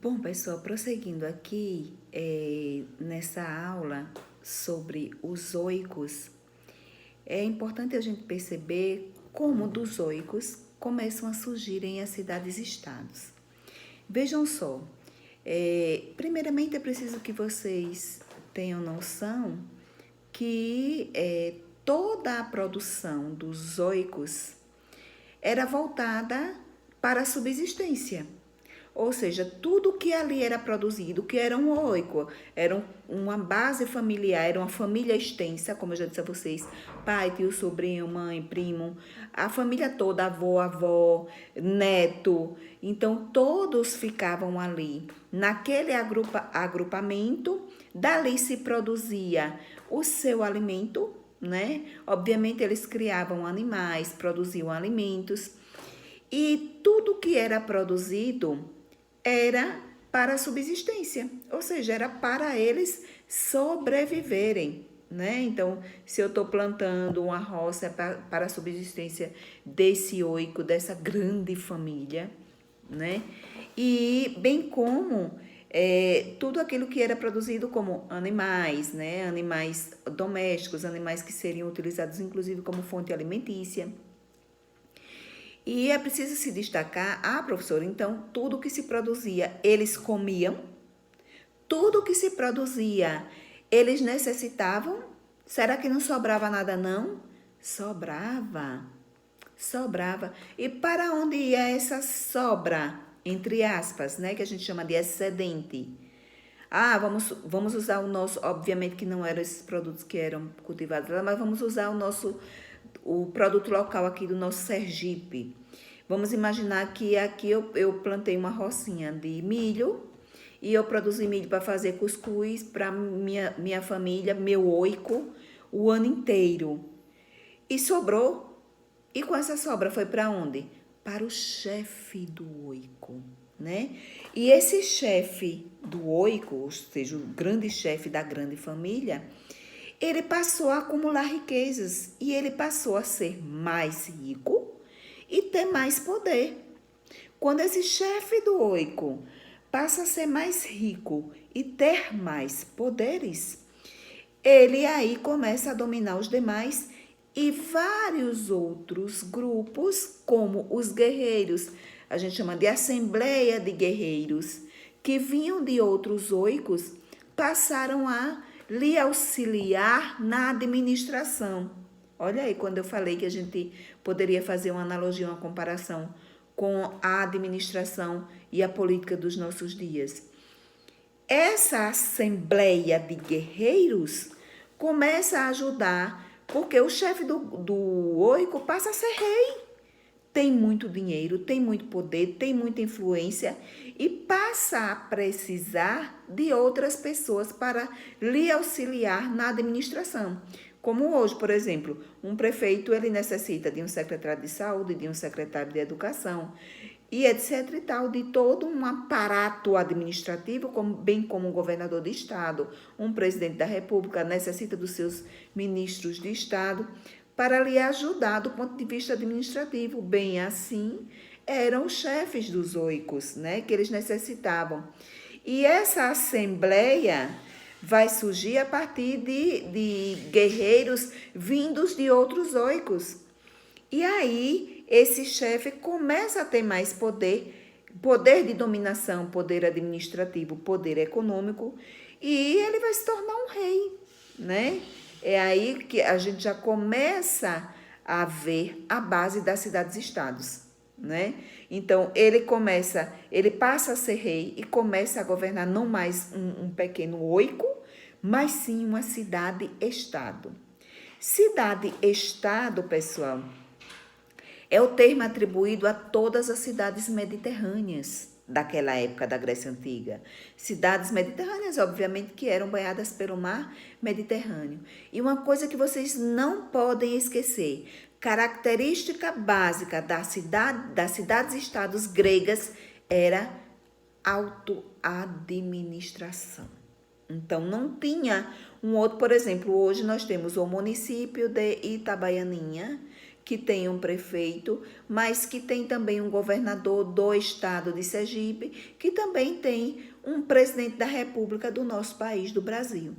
Bom, pessoal, prosseguindo aqui nessa aula sobre os oicos, é importante a gente perceber como dos oicos começam a surgirem as cidades-estados. Vejam só, primeiramente é preciso que vocês tenham noção que toda a produção dos oicos era voltada para a subsistência. Ou seja, tudo que ali era produzido, que era um oico, era uma base familiar, era uma família extensa, como eu já disse a vocês, pai, tio, sobrinho, mãe, primo, a família toda, avó, neto. Então, todos ficavam ali. Naquele agrupamento, dali se produzia o seu alimento, né? Obviamente, eles criavam animais, produziam alimentos. E tudo que era produzido era para a subsistência, ou seja, era para eles sobreviverem, né? Então, se eu estou plantando uma roça para a subsistência desse oico, dessa grande família, né? E bem como tudo aquilo que era produzido como animais, né? Animais domésticos, animais que seriam utilizados inclusive como fonte alimentícia. E é preciso se destacar, professora, então, tudo que se produzia, eles comiam, tudo que se produzia, eles necessitavam. Será que não sobrava nada, não? Sobrava, sobrava. E para onde ia essa sobra, entre aspas, né, que a gente chama de excedente? Vamos usar o nosso, obviamente que não eram esses produtos que eram cultivados lá, mas vamos usar o produto local aqui do nosso Sergipe. Vamos imaginar que aqui eu plantei uma rocinha de milho e eu produzi milho para fazer cuscuz para minha família, meu oico, o ano inteiro. E sobrou. E com essa sobra foi para onde? Para o chefe do oico, né? E esse chefe do oico, ou seja, o grande chefe da grande família, ele passou a acumular riquezas e ele passou a ser mais rico e ter mais poder. Quando esse chefe do oico passa a ser mais rico e ter mais poderes, ele aí começa a dominar os demais e vários outros grupos, como os guerreiros, a gente chama de assembleia de guerreiros, que vinham de outros oicos, passaram a lhe auxiliar na administração. Olha aí, quando eu falei que a gente poderia fazer uma analogia, uma comparação com a administração e a política dos nossos dias. Essa assembleia de guerreiros começa a ajudar, porque o chefe do oico passa a ser rei. Tem muito dinheiro, tem muito poder, tem muita influência e passa a precisar de outras pessoas para lhe auxiliar na administração. Como hoje, por exemplo, um prefeito ele necessita de um secretário de saúde, de um secretário de educação e etc e tal, de todo um aparato administrativo, bem como um governador de estado, um presidente da república necessita dos seus ministros de estado para lhe ajudar do ponto de vista administrativo. Bem assim, eram os chefes dos oicos, né, que eles necessitavam. E essa assembleia vai surgir a partir de guerreiros vindos de outros oicos. E aí, esse chefe começa a ter mais poder de dominação, poder administrativo, poder econômico, e ele vai se tornar um rei, né? É aí que a gente já começa a ver a base das cidades-estados, né? Então, ele passa a ser rei e começa a governar não mais um pequeno oico, mas sim uma cidade-estado. Cidade-estado, pessoal, é o termo atribuído a todas as cidades mediterrâneas daquela época da Grécia Antiga. Cidades mediterrâneas, obviamente, que eram banhadas pelo mar Mediterrâneo. E uma coisa que vocês não podem esquecer, característica básica das cidades-estados gregas era autoadministração. Então, não tinha um outro, por exemplo, hoje nós temos o município de Itabaianinha, que tem um prefeito, mas que tem também um governador do estado de Sergipe, que também tem um presidente da República do nosso país, do Brasil.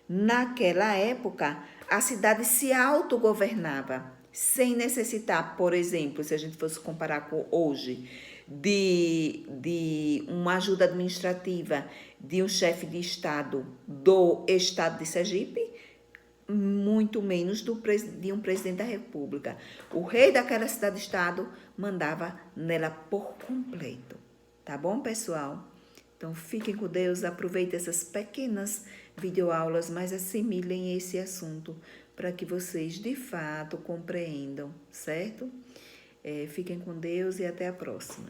Naquela época, a cidade se autogovernava, sem necessitar, por exemplo, se a gente fosse comparar com hoje, de uma ajuda administrativa de um chefe de estado do estado de Sergipe, muito menos de um presidente da República. O rei daquela cidade-estado mandava nela por completo. Tá bom, pessoal? Então, fiquem com Deus, aproveitem essas pequenas videoaulas, mas assimilem esse assunto para que vocês, de fato, compreendam, certo? Fiquem com Deus e até a próxima.